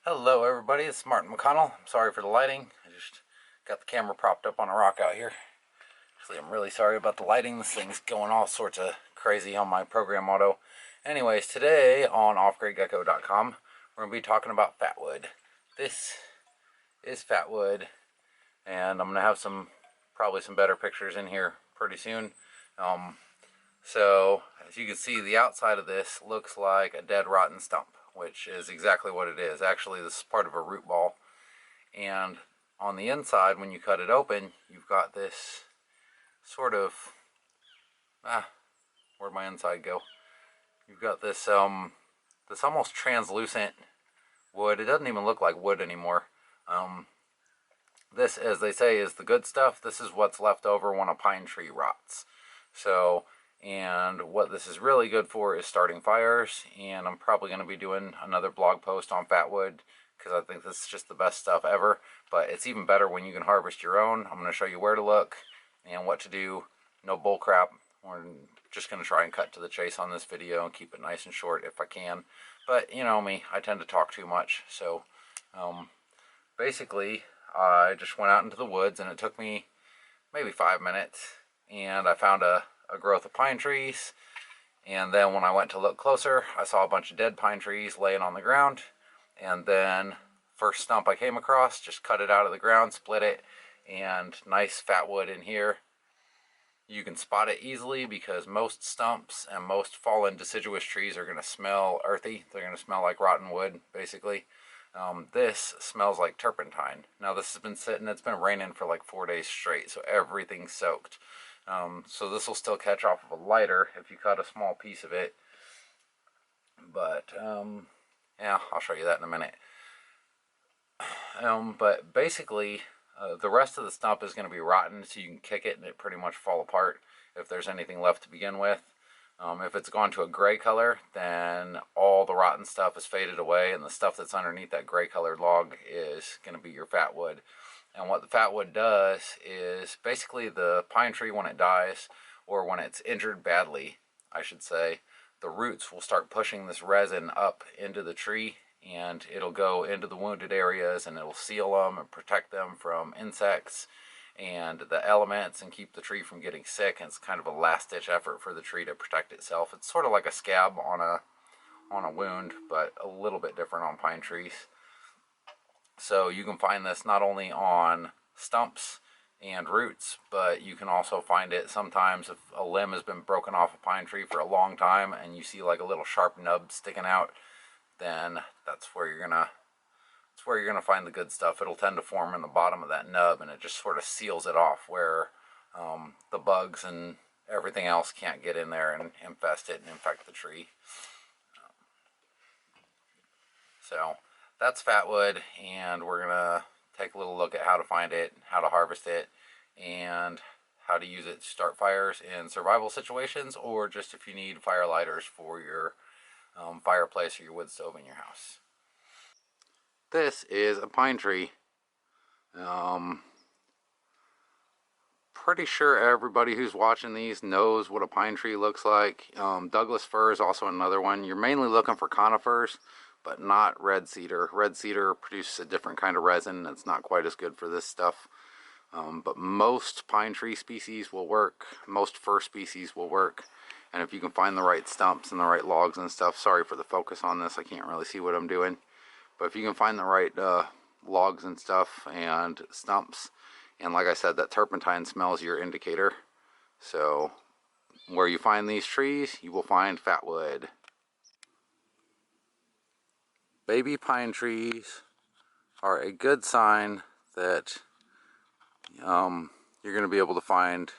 Hello everybody, it's Martin McConnell. I'm sorry for the lighting. I just got the camera propped up on a rock out here. Actually, I'm really sorry about the lighting. This thing's going all sorts of crazy on my program auto. Anyways, today on offgradegecko.com, we're going to be talking about fatwood. This is fatwood, and I'm going to have probably some better pictures in here pretty soon. So, as you can see, the outside of this looks like a dead rotten stump, which is exactly what it is. Actually, this is part of a root ball. And on the inside, when you cut it open, you've got this sort of, where'd my inside go? You've got this, this almost translucent wood. It doesn't even look like wood anymore. This, as they say, is the good stuff. This is what's left over when a pine tree rots. So, and what this is really good for is starting fires, and I'm probably going to be doing another blog post on fatwood because I think this is just the best stuff ever. But it's even better when you can harvest your own. I'm going to show you where to look and what to do. No bull crap. We're just going to try and cut to the chase on this video and keep it nice and short if I can. But you know me, I tend to talk too much. So basically, I just went out into the woods, and it took me maybe 5 minutes, and I found a growth of pine trees. And then when I went to look closer, I saw a bunch of dead pine trees laying on the ground. And then first stump I came across, just cut it out of the ground, split it, and nice fat wood in here. You can spot it easily because most stumps and most fallen deciduous trees are going to smell earthy. They're going to smell like rotten wood, basically. This smells like turpentine. Now this has been sitting, it's been raining for like 4 days straight, so everything's soaked. So this will still catch off of a lighter if you cut a small piece of it. But, yeah, I'll show you that in a minute. But basically, the rest of the stump is going to be rotten, so you can kick it and it pretty much fall apart if there's anything left to begin with. If it's gone to a gray color, then all the rotten stuff is faded away, and the stuff that's underneath that gray colored log is going to be your fat wood. And what the fat wood does is basically the pine tree, when it dies, or when it's injured badly, I should say, the roots will start pushing this resin up into the tree, and it'll go into the wounded areas, and it'll seal them and protect them from insects and the elements and keep the tree from getting sick. And it's kind of a last-ditch effort for the tree to protect itself. It's sort of like a scab on a wound, but a little bit different on pine trees. So you can find this not only on stumps and roots, but you can also find it sometimes if a limb has been broken off a pine tree for a long time and you see like a little sharp nub sticking out, then that's where you're gonna find the good stuff. It'll tend to form in the bottom of that nub, and it just sort of seals it off where the bugs and everything else can't get in there and infest it and infect the tree. So that's fatwood, and we're gonna take a little look at how to find it, how to harvest it, and how to use it to start fires in survival situations, or just if you need fire lighters for your fireplace or your wood stove in your house. This is a pine tree. Pretty sure everybody who's watching these knows what a pine tree looks like. Douglas fir is also another one. You're mainly looking for conifers, but not red cedar. Red cedar produces a different kind of resin that's not quite as good for this stuff. But most pine tree species will work. Most fir species will work. And if you can find the right stumps and the right logs and stuff, sorry for the focus on this, I can't really see what I'm doing. But if you can find the right logs and stuff and stumps, and like I said, that turpentine smell is your indicator. So where you find these trees, you will find fatwood. Baby pine trees are a good sign that you're going to be able to find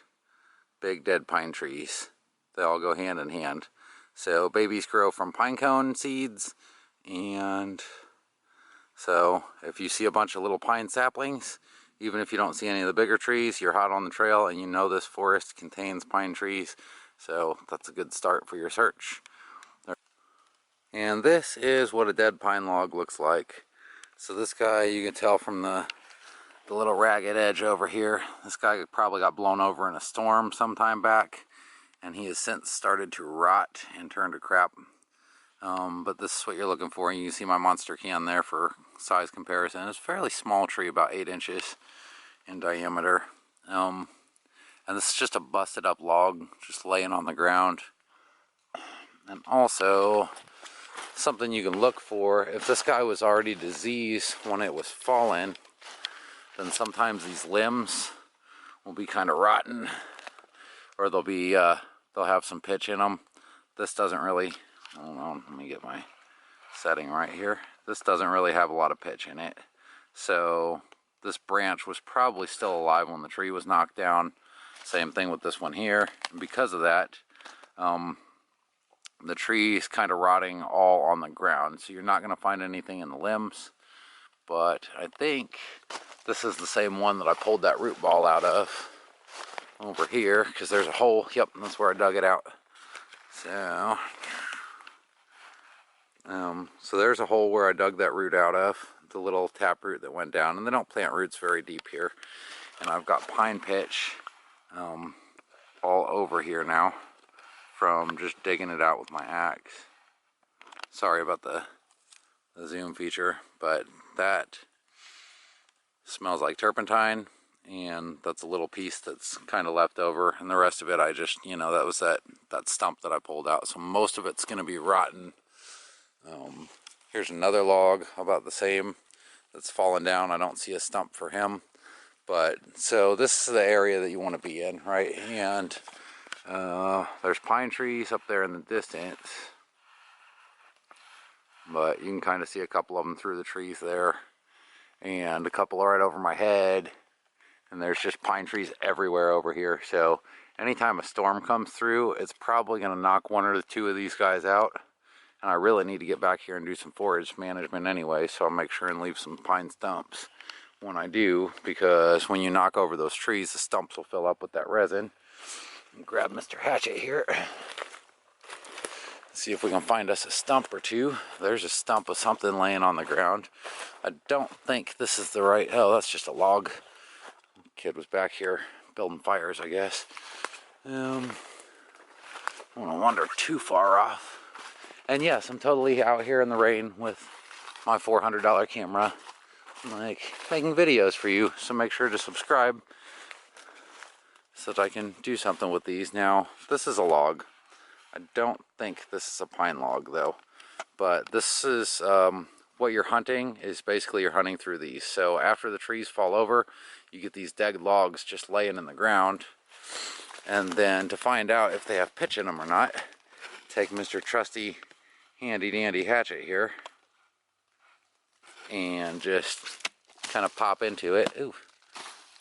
big dead pine trees. They all go hand in hand. So babies grow from pine cone seeds, and so if you see a bunch of little pine saplings, even if you don't see any of the bigger trees, you're hot on the trail and you know this forest contains pine trees. So that's a good start for your search. And this is what a dead pine log looks like. So this guy, you can tell from the little ragged edge over here, this guy probably got blown over in a storm sometime back, and he has since started to rot and turn to crap. But this is what you're looking for. And you can see my monster can there for size comparison. It's a fairly small tree, about 8 inches in diameter. And this is just a busted up log just laying on the ground. And also something you can look for, if this guy was already diseased when it was fallen, then sometimes these limbs will be kind of rotten, or they'll have some pitch in them. This doesn't really, hold on, let me get my setting right here. This doesn't really have a lot of pitch in it. So this branch was probably still alive when the tree was knocked down. Same thing with this one here. And because of that, the tree is kind of rotting all on the ground. So you're not going to find anything in the limbs. But I think this is the same one that I pulled that root ball out of over here, because there's a hole. Yep, that's where I dug it out. So there's a hole where I dug that root out of, the little tap root that went down. And they don't plant roots very deep here. And I've got pine pitch all over here now from just digging it out with my axe. Sorry about the zoom feature, but that smells like turpentine, and that's a little piece that's kind of left over, and the rest of it I just, that was that stump that I pulled out, so most of it's going to be rotten. Here's another log about the same that's fallen down. I don't see a stump for him, but so this is the area that you want to be in, right? And there's pine trees up there in the distance, but you can kind of see a couple of them through the trees there, and a couple right over my head, and there's just pine trees everywhere over here. So anytime a storm comes through, it's probably going to knock one or two of these guys out, and I really need to get back here and do some forage management anyway, so I'll make sure and leave some pine stumps when I do, because when you knock over those trees, the stumps will fill up with that resin. Grab Mr. Hatchet here. See if we can find us a stump or two. There's a stump of something laying on the ground. I don't think this is the right, oh, that's just a log. Kid was back here building fires, I guess. I don't want to wander too far off. And yes, I'm totally out here in the rain with my $400 camera, like making videos for you. So make sure to subscribe so that I can do something with these. Now, this is a log. I don't think this is a pine log though, but this is what you're hunting, is basically you're hunting through these. So after the trees fall over, you get these dead logs just laying in the ground, and then to find out if they have pitch in them or not, take Mr. Trusty handy dandy hatchet here and just kind of pop into it. Ooh,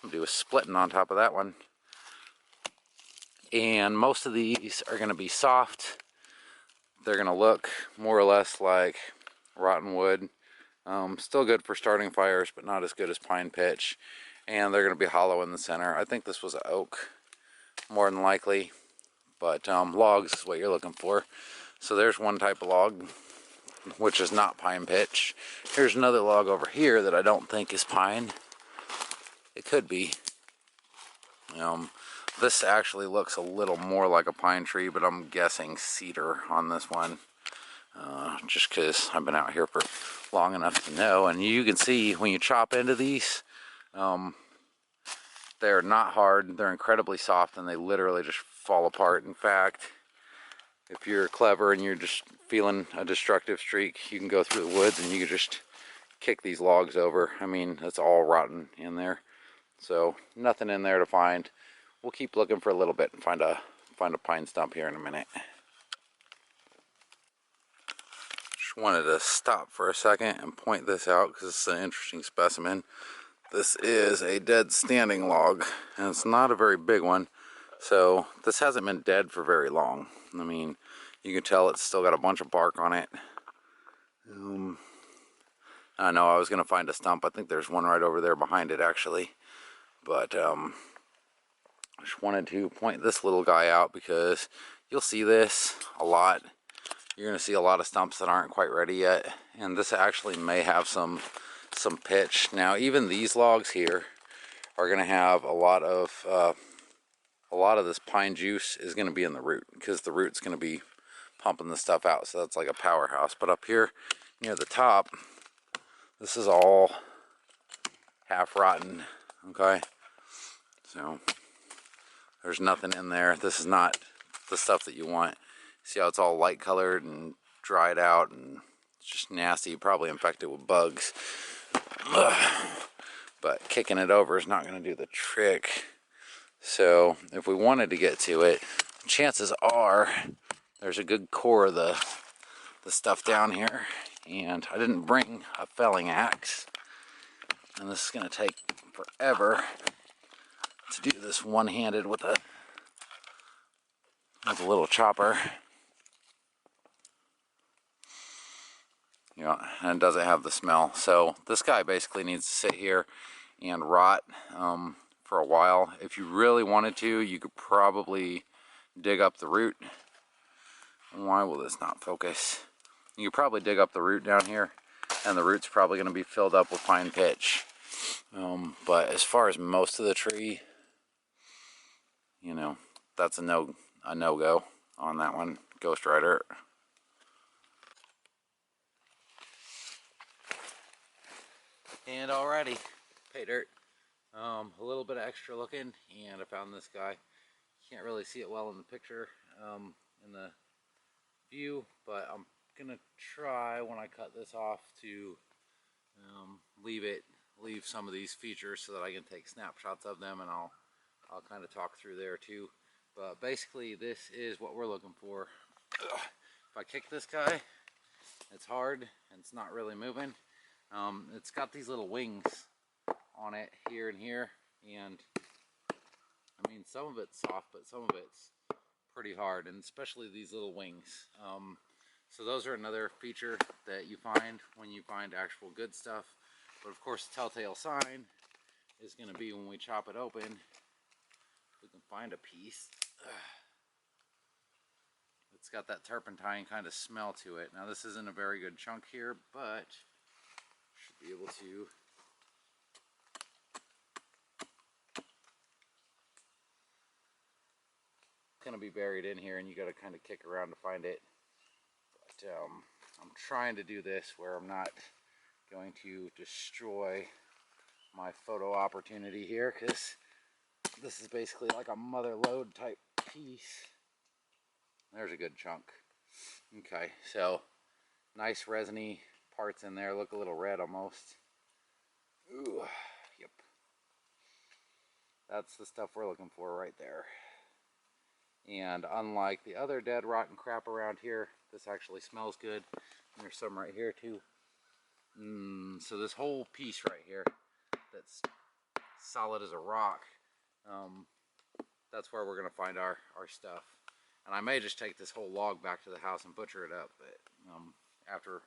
I'm gonna do a splitting on top of that one. And most of these are going to be soft. They're going to look more or less like rotten wood. Still good for starting fires, but not as good as pine pitch. And they're going to be hollow in the center. I think this was an oak, more than likely. But logs is what you're looking for. So there's one type of log, which is not pine pitch. Here's another log over here that I don't think is pine. It could be. This actually looks a little more like a pine tree, but I'm guessing cedar on this one. Just because I've been out here for long enough to know. And you can see when you chop into these, they're not hard, they're incredibly soft, and they literally just fall apart. In fact, if you're clever and you're just feeling a destructive streak, you can go through the woods and you can just kick these logs over. I mean, it's all rotten in there. So nothing in there to find. We'll keep looking for a little bit and find a pine stump here in a minute. Just wanted to stop for a second and point this out because it's an interesting specimen. This is a dead standing log, and it's not a very big one. So this hasn't been dead for very long. I mean, you can tell it's still got a bunch of bark on it. I know I was going to find a stump. I think there's one right over there behind it actually. But I just wanted to point this little guy out because you'll see this a lot. You're going to see a lot of stumps that aren't quite ready yet, and this actually may have some pitch. Now, even these logs here are going to have a lot of this pine juice is going to be in the root, because the root's going to be pumping the stuff out, so that's like a powerhouse. But up here near the top, this is all half rotten, okay? So there's nothing in there. This is not the stuff that you want. See how it's all light colored and dried out, and it's just nasty, probably infected with bugs. Ugh. But kicking it over is not going to do the trick. So if we wanted to get to it, chances are there's a good core of the stuff down here, and I didn't bring a felling axe, and this is going to take forever to do this one-handed with a little chopper. You know, and it doesn't have the smell. So this guy basically needs to sit here and rot for a while. If you really wanted to, you could probably dig up the root. Why will this not focus? You could probably dig up the root down here, and the root's probably going to be filled up with fine pitch. But as far as most of the tree, you know, that's a no-go on that one. Ghost Rider. And already, pay dirt. A little bit of extra looking, and I found this guy. Can't really see it well in the picture, in the view, but I'm gonna try when I cut this off to leave some of these features so that I can take snapshots of them, and I'll kind of talk through there too. But basically, this is what we're looking for. Ugh. If I kick this guy, it's hard and it's not really moving. It's got these little wings on it here and here, and I mean, some of it's soft, but some of it's pretty hard, and especially these little wings. So those are another feature that you find when you find actual good stuff. But of course, the telltale sign is going to be when we chop it open. We can find a piece. It's got that turpentine kind of smell to it. Now this isn't a very good chunk here, but should be able to going to be buried in here, and you got to kind of kick around to find it. But I'm trying to do this where I'm not going to destroy my photo opportunity here, because this is basically like a mother lode type piece. There's a good chunk. Okay, so nice resiny parts in there, look a little red almost. Ooh, yep. That's the stuff we're looking for right there. And unlike the other dead rotten crap around here, this actually smells good. And there's some right here too. So this whole piece right here that's solid as a rock, that's where we're going to find our stuff. And I may just take this whole log back to the house and butcher it up, but after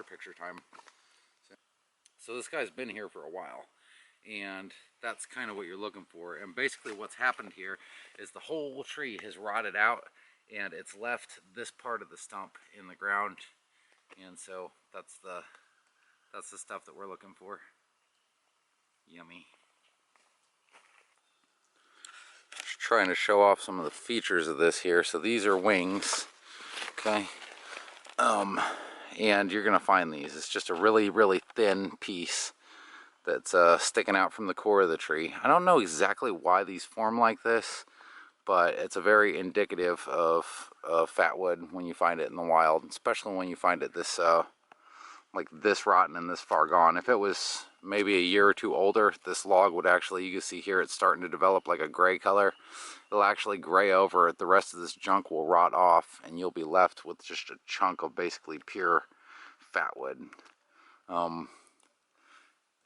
picture time. So this guy's been here for a while, and that's kind of what you're looking for. And basically what's happened here is the whole tree has rotted out, and it's left this part of the stump in the ground. And so that's the stuff that we're looking for. Yummy. Just trying to show off some of the features of this here. So these are wings, okay? And you're gonna find these. It's just a really, really thin piece that's sticking out from the core of the tree. I don't know exactly why these form like this, but it's a very indicative of fatwood when you find it in the wild, especially when you find it this like this rotten and this far gone. If it was maybe a year or two older, this log would actually, you can see here, it's starting to develop like a gray color. It'll actually gray over. The rest of this junk will rot off, and you'll be left with just a chunk of basically pure fatwood.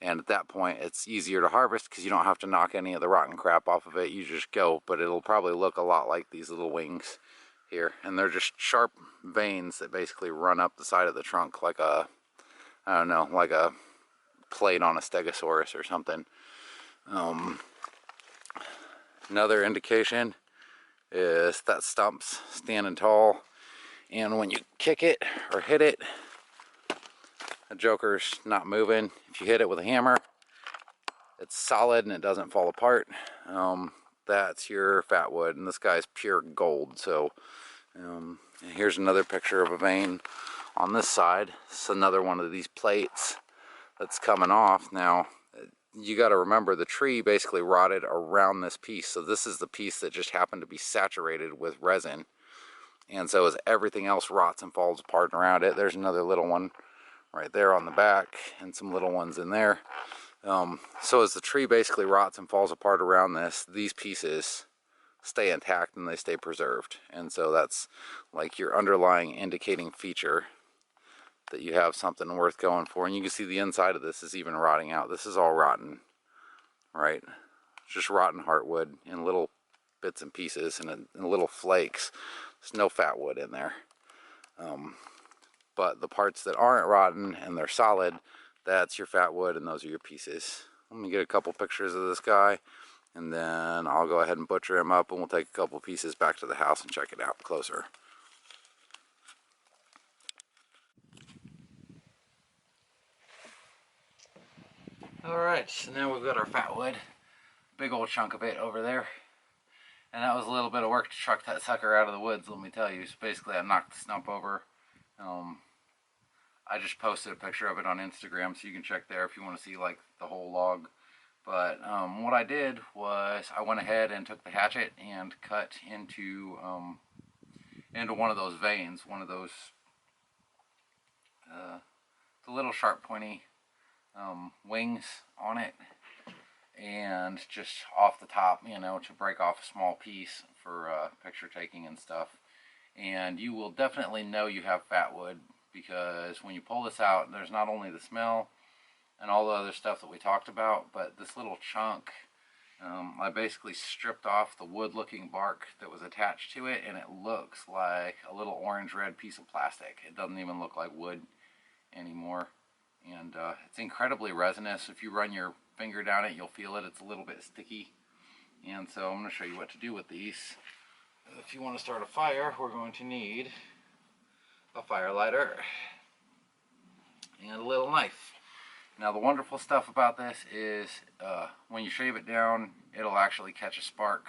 And at that point, it's easier to harvest because you don't have to knock any of the rotten crap off of it. You just go, but it'll probably look a lot like these little wings here. And they're just sharp veins that basically run up the side of the trunk like a, I don't know, like a plate on a stegosaurus or something. Another indication is that stump's standing tall, and when you kick it or hit it, the joker's not moving. If you hit it with a hammer, it's solid and it doesn't fall apart. That's your fatwood, and this guy's pure gold. So And here's another picture of a vein on this side. It's another one of these plates that's coming off. Now, you got to remember the tree basically rotted around this piece. So this is the piece that just happened to be saturated with resin. And so as everything else rots and falls apart around it, there's another little one right there on the back and some little ones in there. So as the tree basically rots and falls apart around this, these pieces stay intact and they stay preserved. And so that's like your underlying indicating feature that you have something worth going for. And you can see the inside of this is even rotting out. This is all rotten, right? Just rotten heartwood in little bits and pieces and in little flakes. There's no fat wood in there. But the parts that aren't rotten and they're solid, that's your fat wood and those are your pieces. Let me get a couple pictures of this guy and then I'll go ahead and butcher him up and we'll take a couple pieces back to the house and check it out closer. Alright, so now we've got our fat wood. Big old chunk of it over there. And that was a little bit of work to truck that sucker out of the woods, let me tell you. So basically I knocked the stump over. I just posted a picture of it on Instagram, so you can check there if you want to see like the whole log. But what I did was I went ahead and took the hatchet and cut into one of those veins, one of those the little sharp pointy wings on it, and just off the top, you know, to break off a small piece for picture taking and stuff. And you will definitely know you have fat wood, because when you pull this out, there's not only the smell and all the other stuff that we talked about, but this little chunk, I basically stripped off the wood looking bark that was attached to it, and it looks like a little orange red piece of plastic. It doesn't even look like wood anymore. And it's incredibly resinous. If you run your finger down it, you'll feel it. It's a little bit sticky. And so I'm going to show you what to do with these. If you want to start a fire, we're going to need a fire lighter and a little knife. Now the wonderful stuff about this is when you shave it down, it'll actually catch a spark.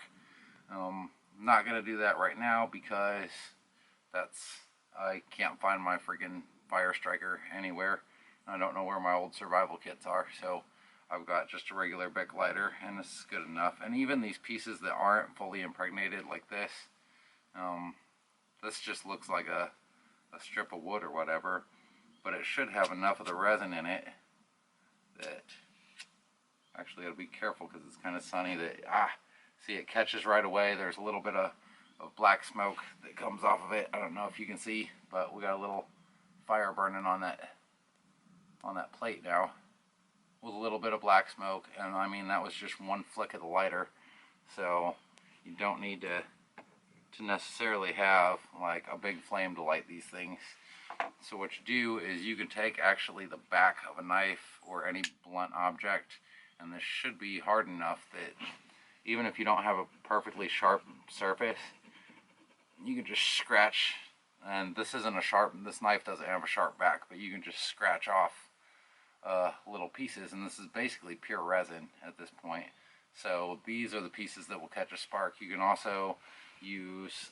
I'm not going to do that right now because I can't find my freaking fire striker anywhere. I don't know where my old survival kits are, so I've got just a regular Bic lighter, and this is good enough. And even these pieces that aren't fully impregnated like this, this just looks like a strip of wood or whatever, but it should have enough of the resin in it that, actually, I gotta be careful because it's kind of sunny, that, see, it catches right away. There's a little bit of black smoke that comes off of it. I don't know if you can see, but we got a little fire burning on that plate now with a little bit of black smoke. And I mean, that was just one flick of the lighter, so you don't need to necessarily have like a big flame to light these things. So what you do is you can take actually the back of a knife or any blunt object, and this should be hard enough that even if you don't have a perfectly sharp surface, you can just scratch. And this isn't a sharp, this knife doesn't have a sharp back, but you can just scratch off little pieces, and this is basically pure resin at this point. So these are the pieces that will catch a spark. You can also use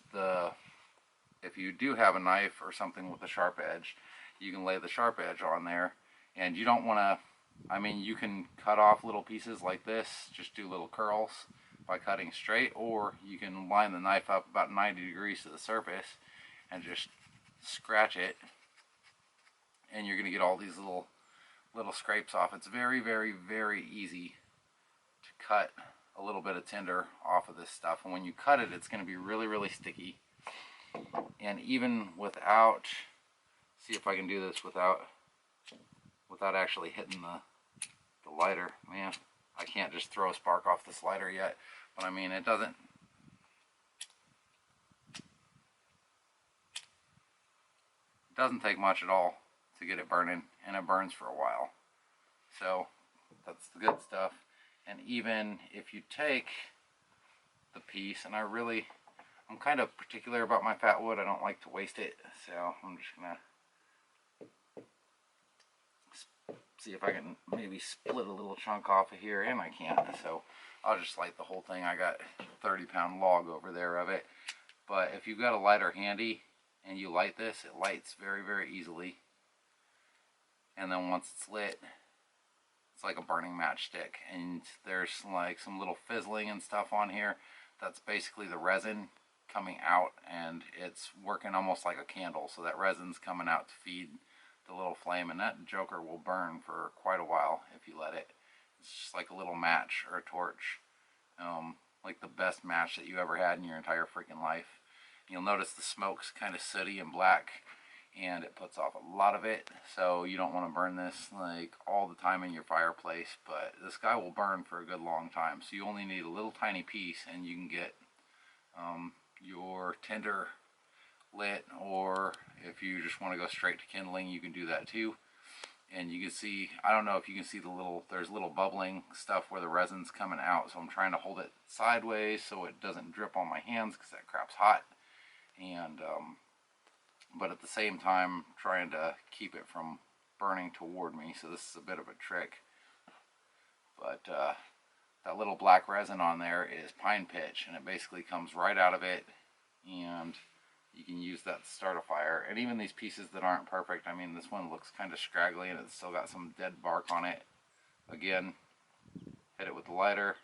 if you do have a knife or something with a sharp edge, you can lay the sharp edge on there, and you don't want to, I mean, you can cut off little pieces like this, just do little curls by cutting straight, or you can line the knife up about 90 degrees to the surface and just scratch it, and you're going to get all these little scrapes off. It's very, very, very easy to cut a little bit of tinder off of this stuff, and when you cut it, it's going to be really, really sticky. And even without, see if I can do this without actually hitting the lighter. Man, I can't just throw a spark off this lighter yet, but I mean, it doesn't take much at all to get it burning, and it burns for a while. So that's the good stuff. And even if you take the piece, and I'm kind of particular about my fat wood, I don't like to waste it, so I'm just gonna see if I can maybe split a little chunk off of here, and I can't, so I'll just light the whole thing. I got a 30-pound log over there of it, But if you've got a lighter handy and you light this, it lights very, very easily. And then once it's lit, it's like a burning matchstick. And there's like some little fizzling and stuff on here. That's basically the resin coming out, and it's working almost like a candle. So that resin's coming out to feed the little flame, and that joker will burn for quite a while if you let it. It's just like a little match or a torch. Like the best match that you ever had in your entire freaking life. You'll notice the smoke's kind of sooty and black, and it puts off a lot of it, so you don't want to burn this like all the time in your fireplace. But this guy will burn for a good long time, so you only need a little tiny piece and you can get your tinder lit, or if you just want to go straight to kindling, you can do that too. And you can see, I don't know if you can see there's little bubbling stuff where the resin's coming out, so I'm trying to hold it sideways so it doesn't drip on my hands because that crap's hot. And but at the same time trying to keep it from burning toward me, so this is a bit of a trick. But that little black resin on there is pine pitch, and it basically comes right out of it, and you can use that to start a fire. And even these pieces that aren't perfect, I mean, this one looks kind of scraggly and it's still got some dead bark on it. Again, hit it with the lighter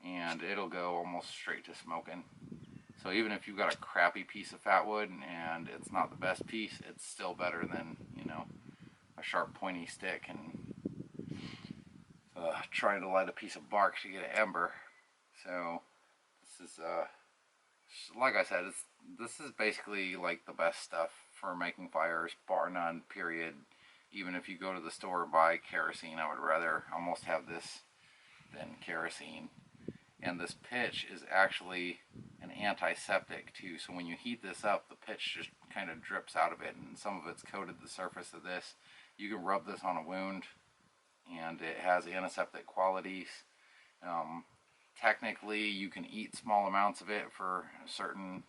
and it'll go almost straight to smoking. So even if you've got a crappy piece of fatwood and it's not the best piece, it's still better than, you know, a sharp pointy stick and trying to light a piece of bark to get an ember. So this is like I said, this is basically like the best stuff for making fires, bar none, period. Even if you go to the store and buy kerosene, I would rather almost have this than kerosene. And this pitch is actually an antiseptic too, so when you heat this up, the pitch just kind of drips out of it, and some of it's coated the surface of this. You can rub this on a wound, and it has antiseptic qualities. Technically, you can eat small amounts of it for certain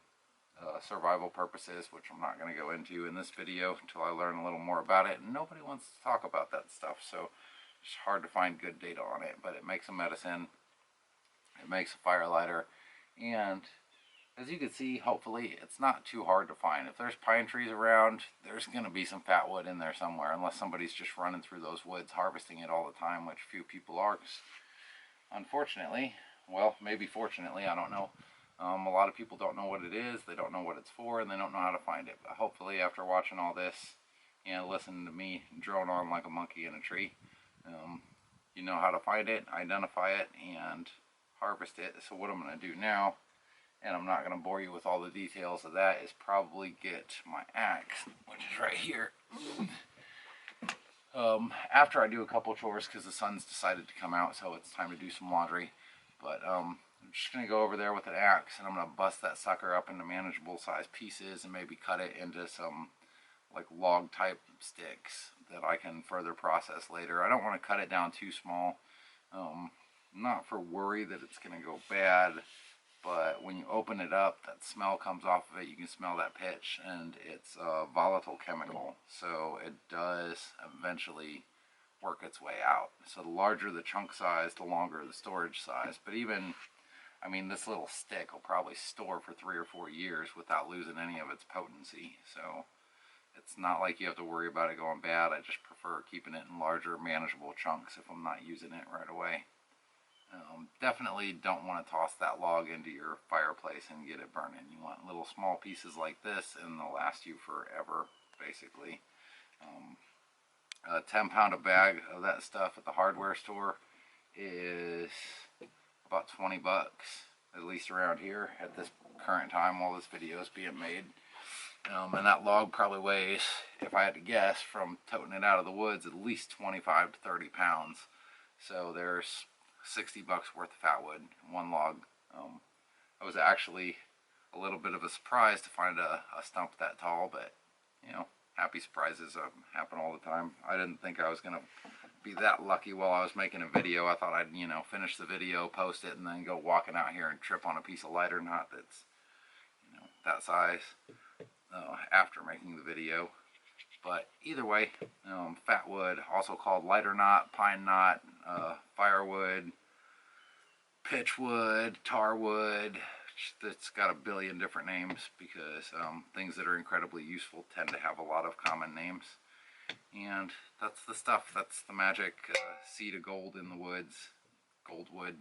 survival purposes, which I'm not going to go into in this video until I learn a little more about it. And nobody wants to talk about that stuff, so it's hard to find good data on it. But it makes a medicine, it makes a fire lighter, and as you can see, hopefully, it's not too hard to find. If there's pine trees around, there's going to be some fatwood in there somewhere, unless somebody's just running through those woods harvesting it all the time, which few people are. Unfortunately, well, maybe fortunately, I don't know. A lot of people don't know what it is, they don't know what it's for, and they don't know how to find it. But hopefully, after watching all this and listening to me drone on like a monkey in a tree, you know how to find it, identify it, and harvest it. So what I'm going to do now, and I'm not going to bore you with all the details of that, is probably get my axe, which is right here. After I do a couple chores, because the sun's decided to come out, so it's time to do some laundry. But I'm just going to go over there with an axe, and I'm going to bust that sucker up into manageable size pieces and maybe cut it into some like log type sticks that I can further process later. I don't want to cut it down too small, not for worry that it's going to go bad, but when you open it up, that smell comes off of it. You can smell that pitch, and it's a volatile chemical, so it does eventually work its way out. So the larger the chunk size, the longer the storage size. But even, I mean, this little stick will probably store for 3 or 4 years without losing any of its potency. So it's not like you have to worry about it going bad. I just prefer keeping it in larger, manageable chunks if I'm not using it right away. Definitely don't want to toss that log into your fireplace and get it burning. You want little small pieces like this, and they'll last you forever, basically. A 10-pound a bag of that stuff at the hardware store is about 20 bucks, at least around here at this current time while this video is being made. And that log probably weighs, if I had to guess, from toting it out of the woods, at least 25 to 30 pounds. So there's 60 bucks worth of fatwood in one log. It was actually a little bit of a surprise to find a stump that tall, but you know, happy surprises happen all the time. I didn't think I was gonna be that lucky while I was making a video. I thought I'd, you know, finish the video, post it, and then go walking out here and trip on a piece of lighter knot that's, you know, that size after making the video. But either way, fatwood, also called lighter knot, pine knot, firewood, pitchwood, tarwood, It's got a billion different names because things that are incredibly useful tend to have a lot of common names. And that's the stuff. That's the magic seed of gold in the woods, gold wood.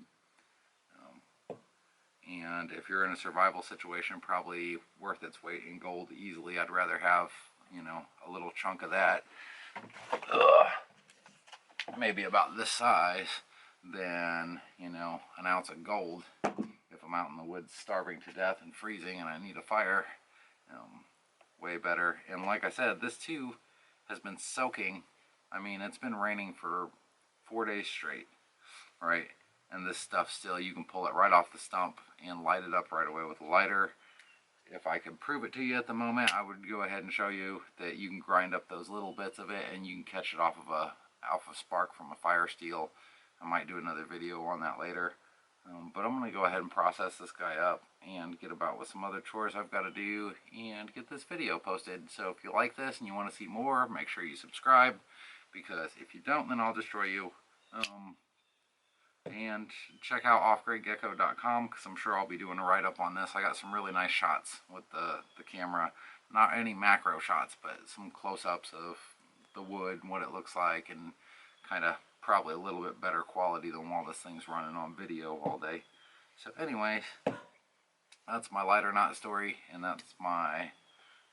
And if you're in a survival situation, probably worth its weight in gold easily. I'd rather have, you know, a little chunk of that, maybe about this size, than, you know, an ounce of gold. If I'm out in the woods starving to death and freezing and I need a fire, way better. And like I said, this too has been soaking. I mean, it's been raining for 4 days straight, right? And this stuff still, you can pull it right off the stump and light it up right away with a lighter. If I could prove it to you at the moment, I would go ahead and show you that you can grind up those little bits of it and you can catch it off of a spark from a fire steel. I might do another video on that later. But I'm going to go ahead and process this guy up and get about with some other chores I've got to do and get this video posted. So if you like this and you want to see more, make sure you subscribe, because if you don't, then I'll destroy you. And check out offgridgecko.com, because I'm sure I'll be doing a write-up on this. I got some really nice shots with the camera. Not any macro shots, but some close-ups of the wood and what it looks like, and kind of probably a little bit better quality than while this thing's running on video all day. So anyways, that's my light or not story, and that's my,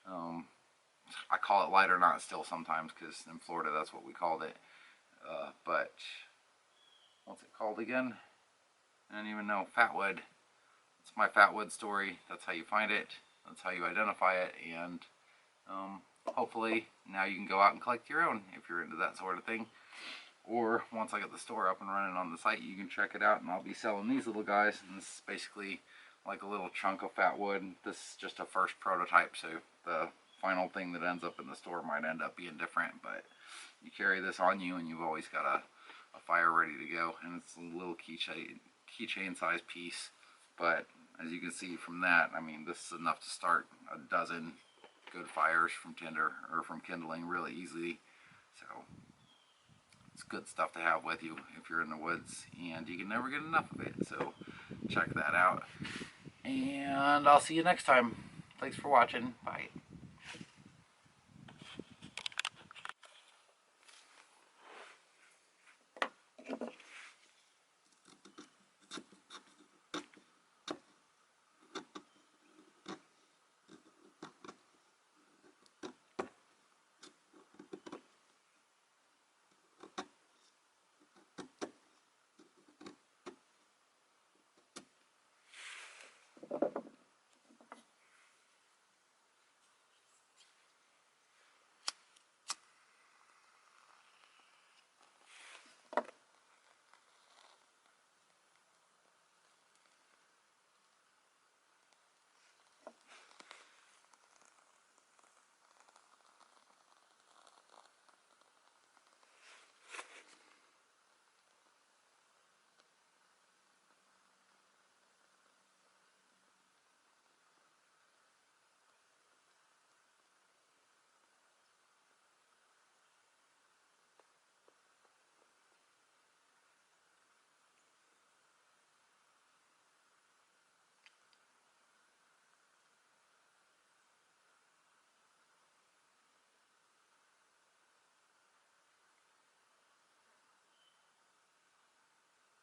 I call it light or not still sometimes, because in Florida that's what we called it. But what's it called again? I don't even know. Fatwood. It's my fatwood story. That's how you find it. That's how you identify it. And hopefully now you can go out and collect your own if you're into that sort of thing. Or once I get the store up and running on the site, you can check it out, and I'll be selling these little guys. And this is basically like a little chunk of fatwood. This is just a first prototype, so the final thing that ends up in the store might end up being different. But you carry this on you, and you've always got a fire ready to go. And it's a little keychain size piece. But as you can see from that, I mean, this is enough to start a dozen good fires from tinder or from kindling really easily. So it's good stuff to have with you if you're in the woods, and you can never get enough of it. So check that out, and I'll see you next time. Thanks for watching. Bye.